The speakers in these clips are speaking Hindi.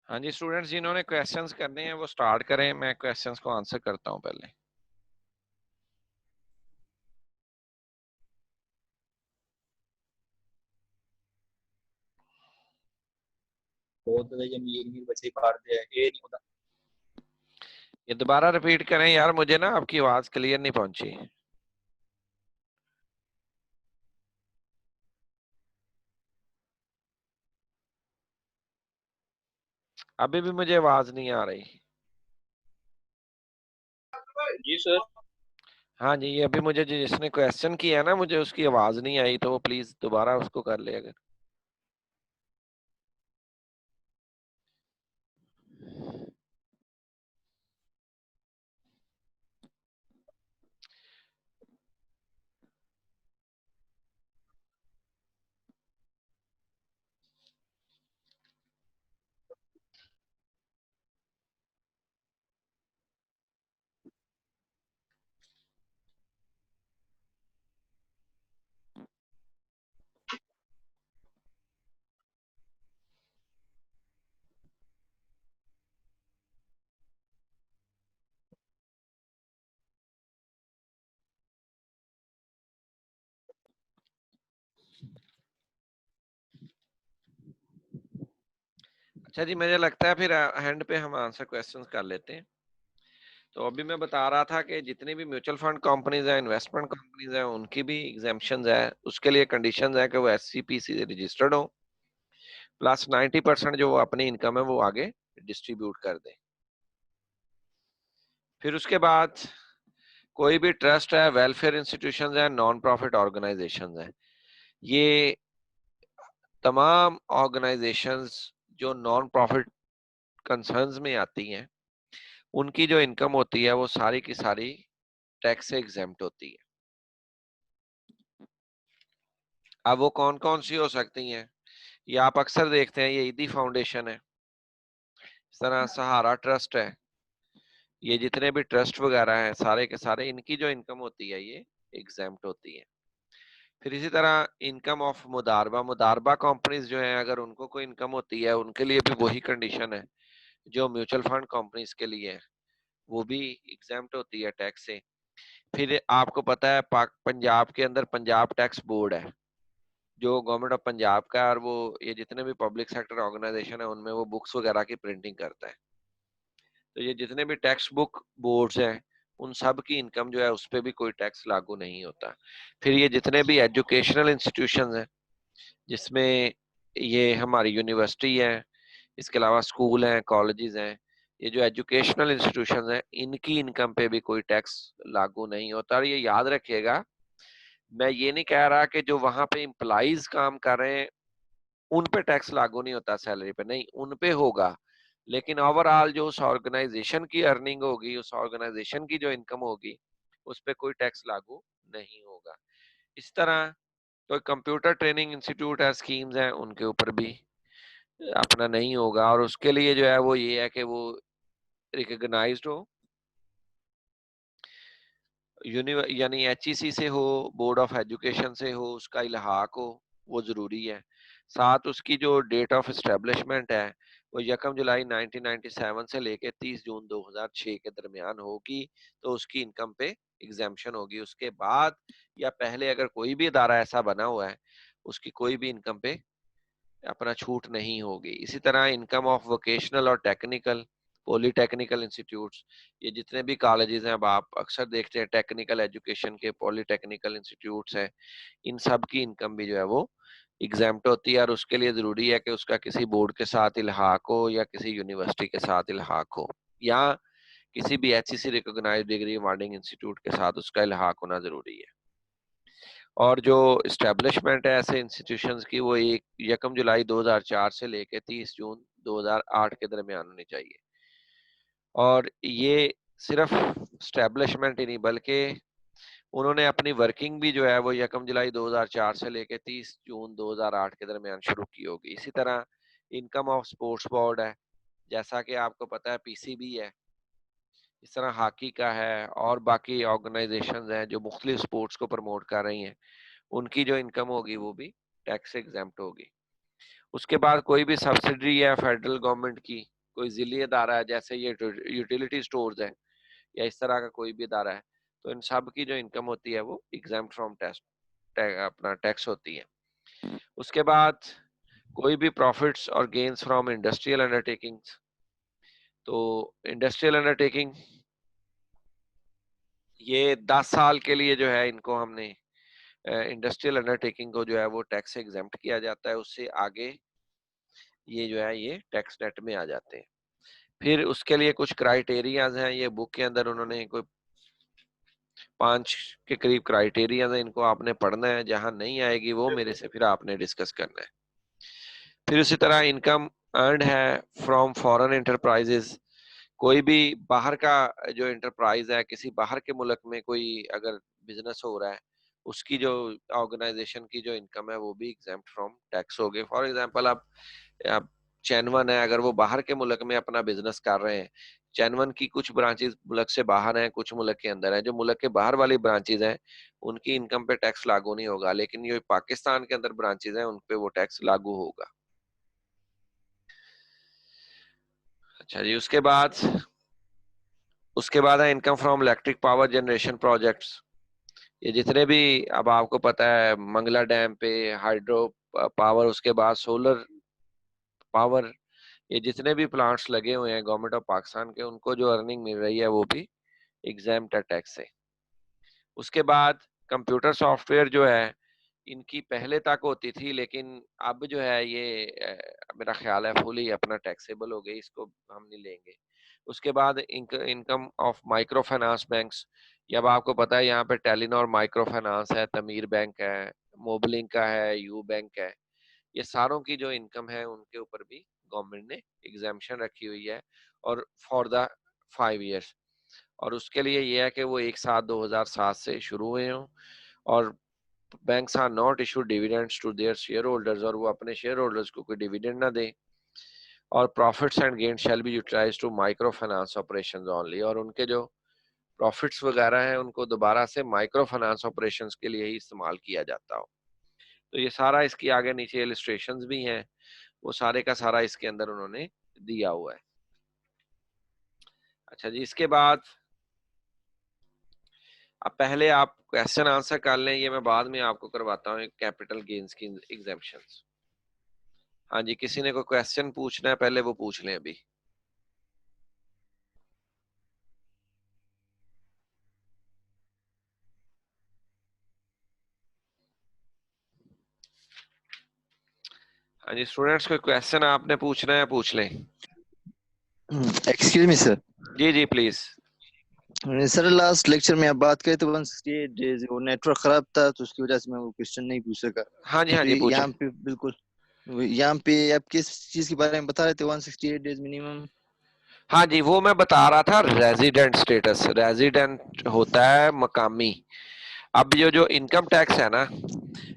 हाँ जी स्टूडेंट्स, जिन्होंने क्वेश्चंस करने हैं वो स्टार्ट करें। मैं क्वेश्चंस को आंसर करता हूं पहले। बहुत ये मीर मीर बच्चे पढ़ते हैं ये नहीं होता। ये दोबारा रिपीट करें यार, मुझे ना आपकी आवाज क्लियर नहीं पहुंची। अभी भी मुझे आवाज नहीं आ रही। जी सर। हाँ जी, ये अभी मुझे जिसने क्वेश्चन किया ना, मुझे उसकी आवाज नहीं आई, तो वो प्लीज दोबारा उसको कर ले अगर। अच्छा जी, मुझे लगता है फिर हैंड पे हम आंसर क्वेश्चंस कर लेते हैं। तो अभी मैं बता रहा था कि जितनी भी म्यूचुअल फंड कंपनीज हैं, इन्वेस्टमेंट कंपनीज हैं, उनकी भी एग्जाम्पशंस है। उसके लिए कंडीशंस है कि वो एससीपीसी से रजिस्टर्ड हो, प्लस 90% जो वो अपनी इनकम है वो आगे डिस्ट्रीब्यूट कर दे। फिर उसके बाद कोई भी ट्रस्ट है, वेलफेयर इंस्टीट्यूशंस है, नॉन प्रॉफिट ऑर्गेनाइजेशंस है, ये तमाम ऑर्गेनाइजेशंस जो नॉन प्रॉफिट कंसर्न्स में आती हैं, उनकी जो इनकम होती है वो सारी की सारी टैक्स से एग्जेम्प्ट होती है। अब वो कौन कौन सी हो सकती हैं, ये आप अक्सर देखते हैं। ये ईदी फाउंडेशन है, इस तरह सहारा ट्रस्ट है, ये जितने भी ट्रस्ट वगैरह हैं सारे के सारे, इनकी जो इनकम होती है ये एग्जेम्प्ट होती है। फिर इसी तरह इनकम ऑफ मुदारबा, मुदारबा कंपनीज जो है, अगर उनको कोई इनकम होती है, उनके लिए भी वही कंडीशन है जो म्यूचुअल फंड कंपनीज के लिए है, वो भी एग्जेम्प्ट होती है टैक्स से। फिर आपको पता है पंजाब के अंदर पंजाब टैक्स बोर्ड है, जो गवर्नमेंट ऑफ पंजाब का है, और वो ये जितने भी पब्लिक सेक्टर ऑर्गेनाइजेशन है उनमें वो बुक्स वगैरह की प्रिंटिंग करता है। तो ये जितने भी टेक्स्ट बुक बोर्ड्स हैं, उन सब की इनकम जो है उस पर भी कोई टैक्स लागू नहीं होता। फिर ये जितने भी एजुकेशनल इंस्टीट्यूशंस हैं, जिसमें ये हमारी यूनिवर्सिटी है, इसके अलावा स्कूल हैं, कॉलेजेस हैं, ये जो एजुकेशनल इंस्टीट्यूशंस हैं, इनकी इनकम पे भी कोई टैक्स लागू नहीं होता। और ये याद रखिएगा, मैं ये नहीं कह रहा कि जो वहां पे इम्प्लाइज काम कर रहे हैं उन पे टैक्स लागू नहीं होता, सैलरी पे नहीं, उन पे होगा, लेकिन ओवरऑल जो उस ऑर्गेनाइजेशन की अर्निंग होगी, उस ऑर्गेनाइजेशन की जो इनकम होगी, उस पे कोई टैक्स लागू नहीं होगा। इस तरह कोई कंप्यूटर ट्रेनिंग इंस्टीट्यूट है, स्कीम्स हैं, उनके ऊपर भी अपना नहीं होगा। और उसके लिए जो है वो ये है कि वो रिकॉग्नाइज्ड हो, यानी एचईसी से हो, बोर्ड ऑफ एजुकेशन से हो, उसका इल्हाक हो, वो जरूरी है। साथ उसकी जो डेट ऑफ एस्टेब्लिशमेंट है वो 1 जुलाई 1997 से लेके 30 जून 2006 के दरमियान होगी, तो उसकी इनकम पे एग्जेम्पशन होगी। उसके बाद या पहले अगर कोई भी अदारा ऐसा बना हुआ है, उसकी कोई भी इनकम पे अपना छूट नहीं होगी। इसी तरह इनकम ऑफ वोकेशनल और टेक्निकल, पॉलीटेक्निकल इंस्टीट्यूट्स, ये जितने भी कॉलेजेस हैं, अब आप अक्सर देखते हैं टेक्निकल एजुकेशन के पॉलीटेक्निकल इंस्टीट्यूट्स हैं, इन सब की इनकम भी जो है वो एग्जाम्प्ट होती है। और उसके लिए जरूरी है कि उसका किसी बोर्ड के साथ इल्हाक हो, या किसी यूनिवर्सिटी के साथ इल्हाक हो, या किसी भी HEC recognised degree awarding institute के साथ उसका इल्हाक होना जरूरी है। और जो इस्टेब्लिशमेंट है ऐसे इंस्टीट्यूशंस की, वो 1 जुलाई 2004 से लेके 30 जून 2008 के दरमियान होनी चाहिए। और ये सिर्फ स्टैब्लिशमेंट ही नहीं, बल्कि उन्होंने अपनी वर्किंग भी जो है वो 1 जुलाई 2004 से लेके 30 जून 2008 के दरमियान शुरू की होगी। इसी तरह इनकम ऑफ स्पोर्ट्स बोर्ड है, जैसा कि आपको पता है पीसीबी है, इस तरह हॉकी का है, और बाकी ऑर्गेनाइजेशंस हैं जो मुख्तलिफ स्पोर्ट्स को प्रमोट कर रही हैं, उनकी जो इनकम होगी वो भी टैक्स एग्जेम्प्ट होगी। उसके बाद कोई भी सब्सिडी है फेडरल गवर्नमेंट की, कोई जिली अदारा है जैसे ये यूटिलिटी स्टोर्स है या इस तरह का कोई भी अदारा है, तो इन सब की जो इनकम होती है वो एग्जाम्प्ट फ्रॉम अपना टैक्स होती है। उसके बाद कोई भी प्रॉफिट्स और गेन्स फ्रॉम इंडस्ट्रियल अंडरटेकिंग्स, तो इंडस्ट्रियल अंडरटेकिंग ये 10 साल के लिए जो है इनको हमने इंडस्ट्रियल अंडरटेकिंग को जो है वो टैक्स से एग्जेम्प्ट किया जाता है, उससे आगे ये जो है ये टैक्स नेट में आ जाते हैं। फिर उसके लिए कुछ क्राइटेरियाज हैं, ये बुक के अंदर उन्होंने कोई 5 के करीब क्राइटेरियाज हैं, इनको आपने पढ़ना है, जहां नहीं आएगी वो मेरे से फिर आपने डिस्कस करना है। फिर उसी तरह इनकम अर्नड है फ्रॉम फॉरेन एंटरप्राइजेस, कोई भी बाहर का जो एंटरप्राइज है, किसी बाहर के मुल्क में कोई अगर बिजनेस हो रहा है, उसकी जो ऑर्गेनाइजेशन की जो इनकम है वो भी एग्जेम्प्ट फ्रॉम टैक्स हो गए। फॉर एग्जांपल आप चैनवन है, अगर वो बाहर के मुल्क में अपना बिजनेस कर रहे हैं, चैनवन की कुछ ब्रांचेस मुल्क से बाहर हैं, कुछ मुल्क के अंदर है, जो मुल्क के बाहर वाली ब्रांचेस हैं उनकी इनकम पे टैक्स लागू नहीं होगा, लेकिन ये पाकिस्तान के अंदर ब्रांचेस हैं उन पे वो टैक्स लागू होगा। अच्छा जी, उसके बाद है income from electric power generation projects. ये जितने भी, अब आपको पता है मंगला डैम पे हाइड्रो पावर, उसके बाद सोलर पावर, ये जितने भी प्लांट्स लगे हुए हैं गवर्नमेंट ऑफ पाकिस्तान के, उनको जो अर्निंग मिल रही है वो भी एग्जाम्प्ट है टैक्स से। उसके बाद कंप्यूटर सॉफ्टवेयर जो है इनकी पहले तक होती थी, लेकिन अब जो है ये मेरा ख्याल है फुली अपना टैक्सेबल हो गई, इसको हम नहीं लेंगे। उसके बाद income of micro finance banks, ये अब आपको पता है यहाँ पे टेलीनॉर माइक्रो फाइनेंस है, तमीर बैंक है, मोबलिंक का है, यू बैंक है, ये सारों की जो इनकम है उनके ऊपर भी गवर्नमेंट ने एग्जाम्पशन रखी हुई है, और फॉर द 5 इयर्स। और उसके लिए ये है कि वो 1/7/2007 से शुरू हुए हों, और banks are not issue dividends to their share holders, और वो अपने शेयर होल्डर्स को कोई डिविडेंड ना दें, और profits and gain shall be utilised to micro finance operations only, और उनके जो प्रॉफिट्स वगैरह हैं उनको दोबारा से माइक्रो फाइनेंस ऑपरेशंस के लिए ही इस्तेमाल किया जाता हो। तो ये सारा इसकी आगे नीचे इलस्ट्रेशंस भी हैं, वो सारे का सारा इसके अंदर उन्होंने दिया हुआ है। अच्छा जी, इसके बाद अब पहले आप क्वेश्चन आंसर कर लें, ये मैं बाद में आपको करवाता हूँ कैपिटल गेन्स की एग्जेम्पशंस। हाँ जी, किसी ने कोई क्वेश्चन पूछना है पहले वो पूछ लें अभी। हाँ जी स्टूडेंट्स, कोई क्वेश्चन आपने पूछना है पूछ लें। Excuse me sir. जी जी प्लीज। सर लास्ट लेक्चर में आप बात करें तो 168 डेज वो नेटवर्क खराब था, तो उसकी वजह से मैं वो क्वेश्चन नहीं पूछ सका। हाँ जी पूछे। यहाँ पे बिल्कुल यहाँ पे आप किस चीज के बारे में बता रहे थे? 168 डेज मिनिमम। हाँ जी, वो मैं बता रहा था रेजिडेंट स्टेटस। रेजिडेंट होता है मकामी। अब ये जो इनकम टैक्स है ना,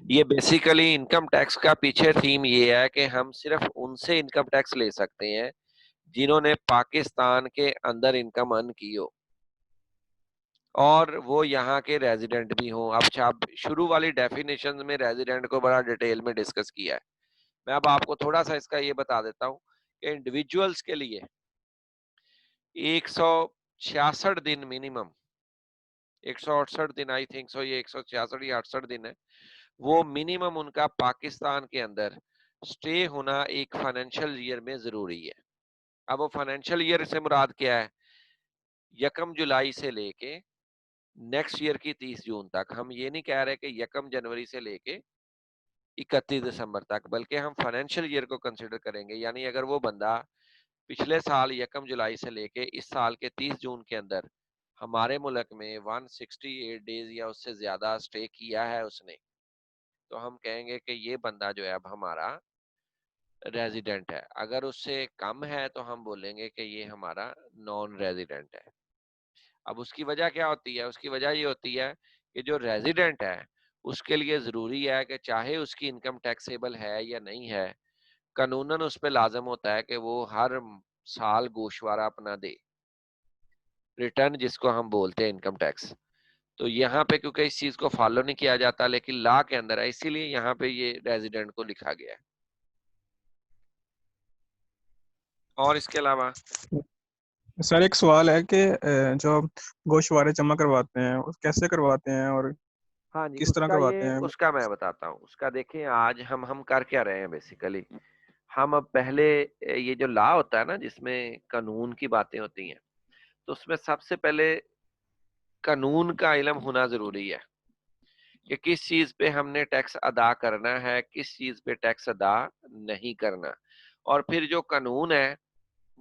ये बेसिकली इनकम टैक्स का पीछे थीम ये है कि हम सिर्फ उनसे इनकम टैक्स ले सकते हैं जिन्होंने पाकिस्तान के अंदर इनकम अर्न की हो और वो यहाँ के रेजिडेंट भी हों। अब शुरू वाली डेफिनेशन में रेजिडेंट को बड़ा डिटेल में डिस्कस किया है। मैं अब आपको थोड़ा सा इसका ये बता देता हूँ कि इंडिविजुअल्स के लिए 166 दिन मिनिमम, 168 दिन आई थिंक सो, ये 166 या 68 दिन है, वो मिनिमम उनका पाकिस्तान के अंदर स्टे होना एक फाइनेंशियल ईयर में जरूरी है। अब वो फाइनेंशियल ईयर से मुराद क्या है? 1 जुलाई से लेके नेक्स्ट ईयर की 30 जून तक। हम ये नहीं कह रहे कि 1 जनवरी से लेके 31 दिसंबर तक, बल्कि हम फाइनेंशियल ईयर को कंसिडर करेंगे। यानी अगर वो बंदा पिछले साल 1 जुलाई से लेके इस साल के 30 जून के अंदर हमारे मुल्क में 168 डेज या उससे ज्यादा स्टे किया है उसने, तो हम कहेंगे कि ये बंदा जो है अब हमारा रेजिडेंट है। अगर उससे कम है तो हम बोलेंगे कि ये हमारा नॉन रेजिडेंट है। अब उसकी वजह क्या होती है? उसकी वजह ये होती है कि जो रेजिडेंट है उसके लिए जरूरी है कि चाहे उसकी इनकम टैक्सेबल है या नहीं है, कानूनन उस पर लाजम होता है कि वो हर साल गोशवारा अपना दे, रिटर्न जिसको हम बोलते हैं इनकम टैक्स। तो यहाँ पे क्योंकि इस चीज को फॉलो नहीं किया जाता, लेकिन लॉ के अंदर है, इसीलिए यहाँ पे ये रेजिडेंट को लिखा गया है। और इसके अलावा सर एक सवाल है कि जो गोशवारे जमा करवाते हैं वो कैसे करवाते हैं और हाँ जी, किस तरह करवाते हैं? उसका मैं बताता हूँ। उसका देखिए, आज हम कर क्या रहे हैं बेसिकली। हम अब पहले ये जो लॉ होता है ना, जिसमें कानून की बातें होती हैं, तो उसमें सबसे पहले कानून का इल्म होना जरूरी है कि किस चीज पे हमने टैक्स अदा करना है, किस चीज पे टैक्स अदा नहीं करना। और फिर जो कानून है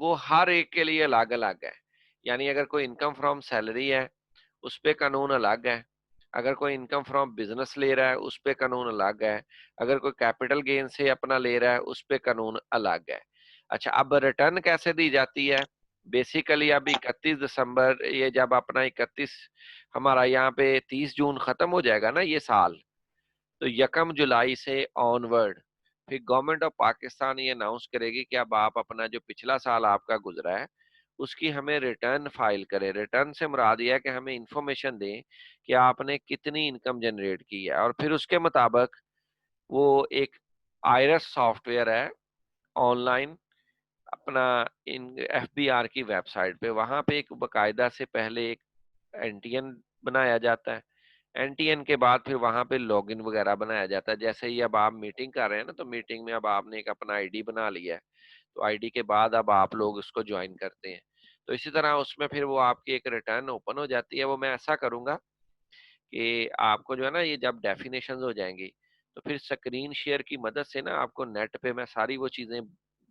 वो हर एक के लिए अलग अलग है। यानी अगर कोई इनकम फ्रॉम सैलरी है, उस पे कानून अलग है। अगर कोई इनकम फ्रॉम बिजनेस ले रहा है, उस पे कानून अलग है। अगर कोई कैपिटल गेन से अपना ले रहा है, उस पे कानून अलग है। अच्छा, अब रिटर्न कैसे दी जाती है? बेसिकली अब 31 दिसंबर, ये जब अपना 31, हमारा यहाँ पे 30 जून खत्म हो जाएगा ना ये साल, तो 1 जुलाई से ऑनवर्ड फिर गवर्नमेंट ऑफ पाकिस्तान ये अनाउंस करेगी कि अब आप अपना जो पिछला साल आपका गुजरा है उसकी हमें रिटर्न फाइल करें। रिटर्न से मुराद यह है कि हमें इंफॉर्मेशन दें कि आपने कितनी इनकम जनरेट की है, और फिर उसके मुताबिक वो एक आयरस सॉफ्टवेयर है ऑनलाइन, अपना इन FBR की वेबसाइट पे, वहां पे एक बकायदा से पहले एक NTN बनाया जाता है। NTN के बाद फिर वहां पे लॉगिन वगैरह बनाया जाता है। जैसे ही अब आप मीटिंग कर रहे हैं ना, तो मीटिंग में अब आपने एक अपना ID बना लिया है, तो ID के बाद अब आप लोग उसको ज्वाइन करते हैं। तो इसी तरह उसमें फिर वो आपकी एक रिटर्न ओपन हो जाती है। वो मैं ऐसा करूंगा कि आपको जो है ना, ये जब डेफिनेशन हो जाएंगी, तो फिर स्क्रीन शेयर की मदद से ना आपको नेट पे मैं सारी वो चीजें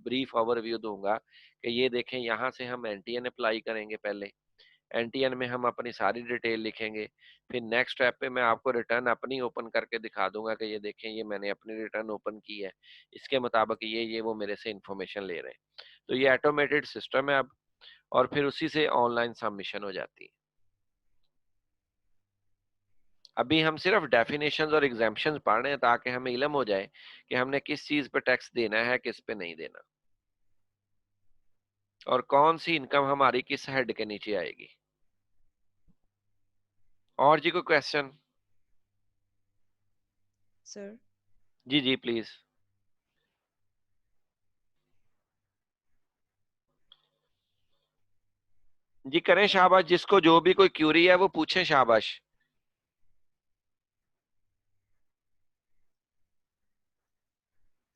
ब्रीफ ओवरव्यू दूंगा कि ये देखें, यहाँ से हम NTN अप्लाई करेंगे। पहले NTN में हम अपनी सारी डिटेल लिखेंगे। फिर नेक्स्ट स्टेप पे मैं आपको रिटर्न अपनी ओपन करके दिखा दूंगा कि ये देखें, ये मैंने अपनी रिटर्न ओपन की है, इसके मुताबिक ये वो मेरे से इंफॉर्मेशन ले रहे हैं। तो ये ऑटोमेटेड सिस्टम है अब, और फिर उसी से ऑनलाइन सबमिशन हो जाती है। अभी हम सिर्फ डेफिनेशंस और एग्जाम्पशंस पढ़ रहे हैं ताकि हमें इल्म हो जाए कि हमने किस चीज पे टैक्स देना है, किस पे नहीं देना, और कौन सी इनकम हमारी किस हेड के नीचे आएगी। और जी कोई क्वेश्चन? सर जी जी प्लीज। जी करें शाबाश, जिसको जो भी कोई क्यूरी है वो पूछें, शाबाश।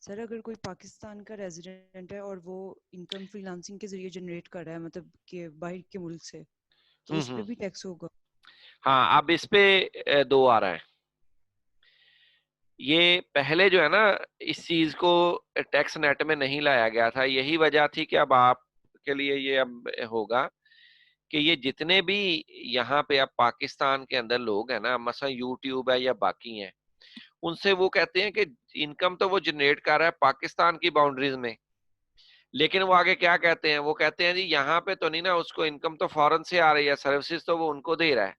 सर अगर कोई पाकिस्तान का रेजिडेंट है और वो इनकम फ्रीलांसिंग के जरिए जनरेट कर रहा है, मतलब कि बाहर के मुल्क से, तो उस पे भी टैक्स होगा? हाँ, अब इस पे दो आ रहा है। ये पहले जो है ना, इस चीज को टैक्स नेट में नहीं लाया गया था। यही वजह थी कि अब आपके लिए ये अब होगा कि ये जितने भी यहाँ पे अब पाकिस्तान के अंदर लोग हैं ना, मसला यूट्यूब है या बाकी हैं, उनसे वो कहते हैं कि इनकम तो वो जनरेट कर रहा है पाकिस्तान की बाउंड्रीज में, लेकिन वो आगे क्या कहते हैं? वो कहते हैं जी यहाँ पे तो नहीं ना, उसको इनकम तो फॉरेन से आ रही है, सर्विसेज तो वो उनको दे रहा है।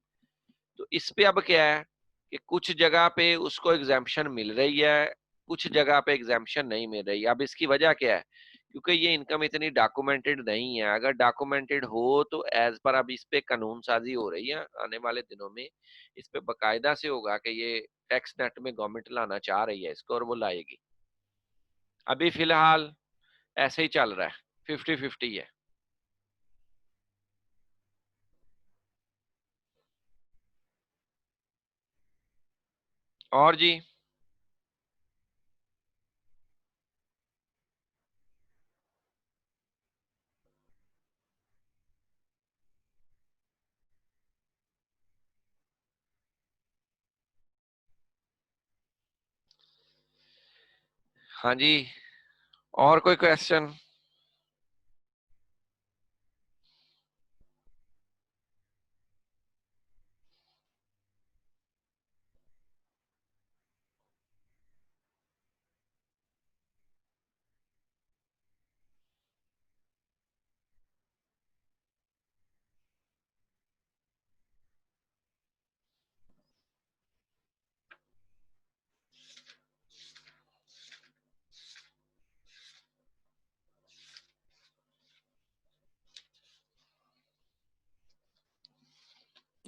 तो इस पे अब क्या है कि कुछ जगह पे उसको एग्जाम्पशन मिल रही है, कुछ जगह पे एग्जाम्पशन नहीं मिल रही। अब इसकी वजह क्या है? क्योंकि ये इनकम इतनी डॉक्यूमेंटेड नहीं है। अगर डॉक्यूमेंटेड हो तो एज पर अब इस पे कानून साजी हो रही है, आने वाले दिनों में इस पे बाकायदा से होगा कि ये टैक्स नेट में गवर्नमेंट लाना चाह रही है इसको, और वो लाएगी। अभी फिलहाल ऐसे ही चल रहा है, 50-50 है। और जी हाँ जी, और कोई क्वेश्चन?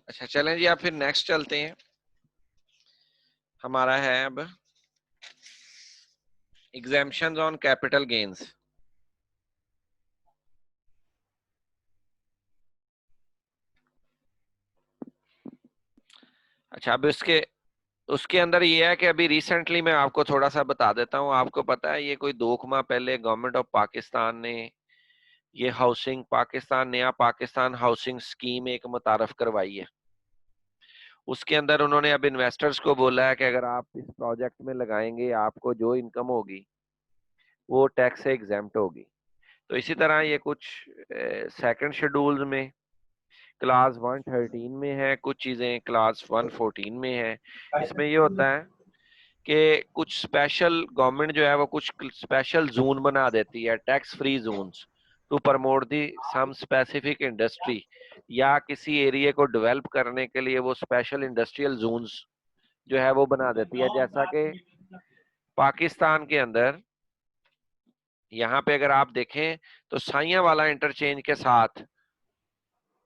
अच्छा चलें जी, आप फिर नेक्स्ट चलते हैं। हमारा है अब एग्जाम्पशंस ऑन कैपिटल गेन्स। अच्छा, अब इसके उसके अंदर ये है कि अभी रिसेंटली मैं आपको थोड़ा सा बता देता हूँ। आपको पता है ये कोई 2 माह पहले गवर्नमेंट ऑफ पाकिस्तान ने ये हाउसिंग पाकिस्तान नया पाकिस्तान हाउसिंग स्कीम एक मुतारफ करवाई है। उसके अंदर उन्होंने अब इन्वेस्टर्स को बोला है कि अगर आप इस प्रोजेक्ट में लगाएंगे आपको जो इनकम होगी वो टैक्स से एग्जेम्प्ट होगी। तो इसी तरह ये कुछ सेकंड शेड्यूल में क्लास 113 में है, कुछ चीजें क्लास 114 में है। इसमें ये होता है कि कुछ स्पेशल गवर्नमेंट जो है वो कुछ स्पेशल जोन बना देती है, tax free zones, to promote the some specific industry, या किसी एरिया को डेवलप करने के लिए वो स्पेशल इंडस्ट्रियल जोन्स जो है वो बना देती है। जैसा कि पाकिस्तान के अंदर यहाँ पे अगर आप देखें तो साइया वाला इंटरचेंज के साथ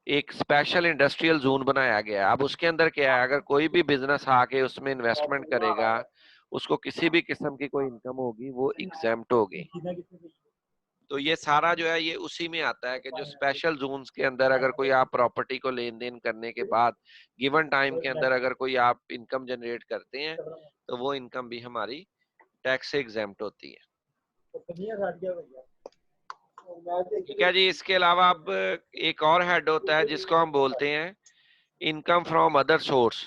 एक स्पेशल इंडस्ट्रियल जोन बनाया गया है। अब उसके अंदर क्या है, अगर कोई भी बिजनेस आके उसमें इन्वेस्टमेंट करेगा, उसको किसी भी किस्म की कोई इनकम होगी वो एग्जेम्प्ट होगी। तो ये सारा जो है ये उसी में आता है कि जो स्पेशल जोन्स के अंदर अगर कोई आप प्रॉपर्टी को लेन देन करने के बाद गिवन टाइम के अंदर अगर कोई आप इनकम जनरेट करते हैं तो वो इनकम भी हमारी टैक्स से एग्जेम्प्ट होती है। ठीक है जी। इसके अलावा अब एक और हेड होता है जिसको हम बोलते हैं इनकम फ्रॉम अदर सोर्स।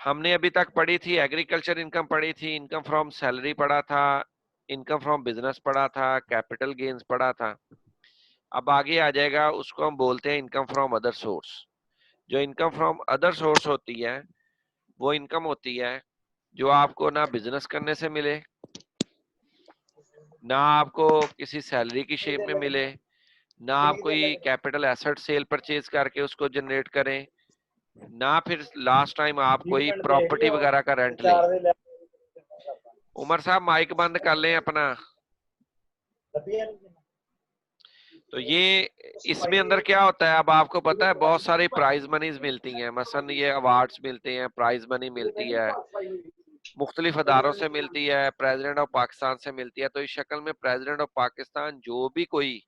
हमने अभी तक पढ़ी थी एग्रीकल्चर इनकम पढ़ी थी, इनकम फ्रॉम सैलरी पढ़ा था, इनकम फ्रॉम बिजनेस पढ़ा था, कैपिटल गेन्स पढ़ा था। अब आगे आ जाएगा, उसको हम बोलते हैं इनकम फ्रॉम अदर सोर्स। जो इनकम फ्रॉम अदर सोर्स होती है वो इनकम होती है जो आपको ना बिजनेस करने से मिले, ना आपको किसी सैलरी की शेप में मिले, ना आप कोई कैपिटल एसेट सेल परचेज करके उसको जनरेट करें, ना फिर लास्ट टाइम आप कोई प्रॉपर्टी वगैरह का रेंट लें। उमर साहब माइक बंद कर लें अपना। तो ये इसमें अंदर क्या होता है, अब आपको पता है बहुत सारी प्राइज मनीज मिलती हैं, मसलन ये अवार्ड्स मिलते हैं, प्राइज मनी मिलती है, मुख्तलिफ अदारों से मिलती है, प्रेसिडेंट ऑफ पाकिस्तान से मिलती है। तो इस शक्ल में प्रेसिडेंट ऑफ पाकिस्तान जो भी कोई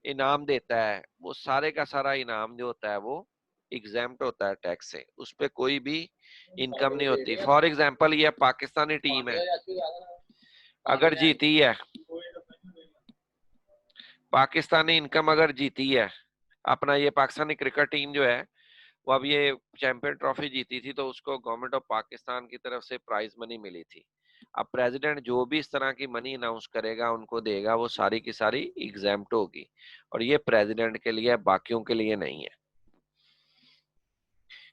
इनाम देता है वो सारे का सारा इनाम जो होता है वो एग्जेम्प्ट होता है टैक्स से, उस पर कोई भी इनकम नहीं होती। फॉर एग्जाम्पल ये पाकिस्तानी टीम है, अगर जीती है, पाकिस्तानी इनकम अगर जीती है, अपना ये पाकिस्तानी क्रिकेट टीम जो है वो अब ये चैंपियन ट्रॉफी जीती थी तो उसको गवर्नमेंट ऑफ पाकिस्तान की तरफ से प्राइज मनी मिली थी। अब प्रेसिडेंट जो भी इस तरह की मनी अनाउंस करेगा उनको देगा, वो सारी की सारी एग्जेम्प्ट होगी, और ये प्रेसिडेंट के लिए, बाकियों के लिए नहीं है।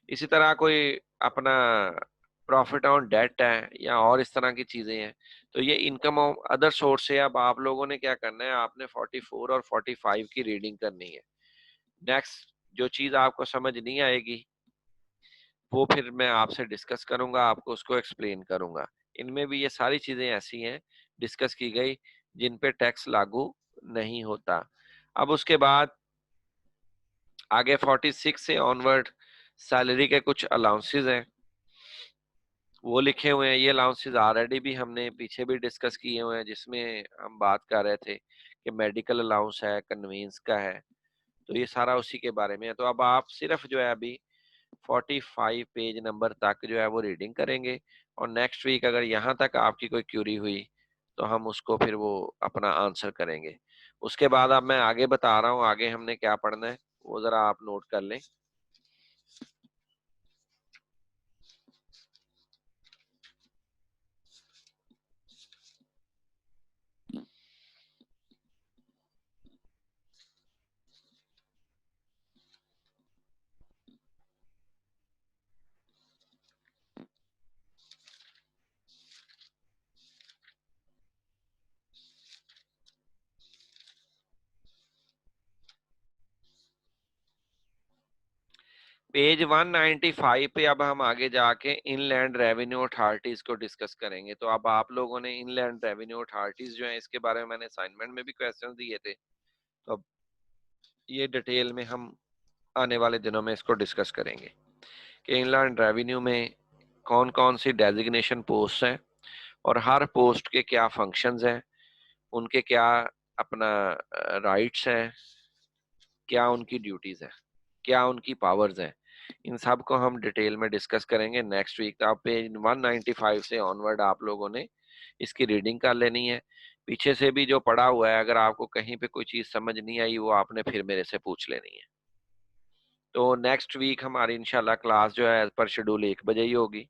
इसी तरह कोई अपना प्रॉफिट ऑन डेट है या और इस तरह की चीजें हैं, तो ये इनकम ऑफ अदर सोर्स से। अब आप लोगों ने क्या करना है, आपने 44 और 45 की रीडिंग करनी है। नेक्स्ट जो चीज आपको समझ नहीं आएगी वो फिर मैं आपसे डिस्कस करूंगा, आपको उसको एक्सप्लेन करूंगा। इनमें भी ये सारी चीजें ऐसी हैं डिस्कस की गई जिन पे टैक्स लागू नहीं होता। अब उसके बाद आगे 46 से ऑनवर्ड सैलरी के कुछ अलाउंसेस हैं वो लिखे हुए हैं। ये अलाउंसेस ऑलरेडी भी हमने पीछे भी डिस्कस किए हुए हैं, जिसमें हम बात कर रहे थे कि मेडिकल अलाउंस है, कन्वींस का है, तो ये सारा उसी के बारे में है। तो अब आप सिर्फ जो है अभी 45 पेज नंबर तक जो है वो रीडिंग करेंगे, और नेक्स्ट वीक अगर यहाँ तक आपकी कोई क्यूरी हुई तो हम उसको फिर वो अपना आंसर करेंगे। उसके बाद अब मैं आगे बता रहा हूँ, आगे हमने क्या पढ़ना है वो जरा आप नोट कर लें। पेज 195 पे अब हम आगे जाके इनलैंड रेवेन्यू अथॉरिटीज को डिस्कस करेंगे। तो अब आप लोगों ने इनलैंड रेवेन्यू अथॉरिटीज जो है इसके बारे में मैंने असाइनमेंट में भी क्वेश्चन दिए थे, तो अब ये डिटेल में हम आने वाले दिनों में इसको डिस्कस करेंगे कि इनलैंड रेवेन्यू में कौन कौन सी डेजिग्नेशन पोस्ट हैं और हर पोस्ट के क्या फंक्शंस हैं, उनके क्या अपना राइट्स हैं, क्या उनकी ड्यूटीज हैं, क्या उनकी पावर्स हैं। इन सब को हम डिटेल में डिस्कस करेंगे नेक्स्ट वीक। आप पेज 195 से ऑनवर्ड आप लोगों ने इसकी रीडिंग कर लेनी है। पीछे से भी जो पढ़ा हुआ है, अगर आपको कहीं पे कोई चीज समझ नहीं आई वो आपने फिर मेरे से पूछ लेनी है। तो नेक्स्ट वीक हमारी इंशाल्लाह क्लास जो है पर शेड्यूल 1 बजे ही होगी।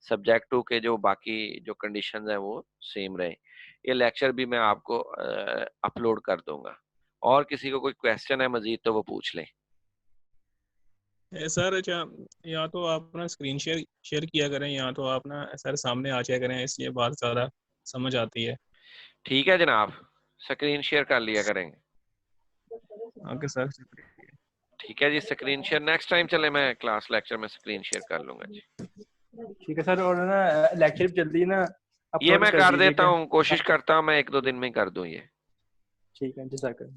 सब्जेक्ट 2 के जो बाकी जो कंडीशंस हैं वो सेम रहे। ये लेक्चर भी मैं आपको अपलोड कर दूंगा। और किसी को कोई क्वेश्चन है मजीद तो वो पूछ लें। सर अच्छा, या तो आप ना स्क्रीन शेयर किया करें, या तो आप ना सर सामने आ जाया करें, इसलिए बात ज़्यादा समझ आती है। ठीक है जनाब, स्क्रीन शेयर कर लिया करेंगे। Okay sir. ठीक है जी, स्क्रीन शेयर नेक्स्ट टाइम चले मैं क्लास लेक्चर में स्क्रीन शेयर कर लूंगा जी। ठीक है सर। और ना लेक्चर जल्दी ना ये अपलोड मैं कर कर दीजिए देता क्या? हूँ, कोशिश करता हूँ मैं 1-2 दिन में कर दूं ये। ठीक है, जज़ाकल्लाह।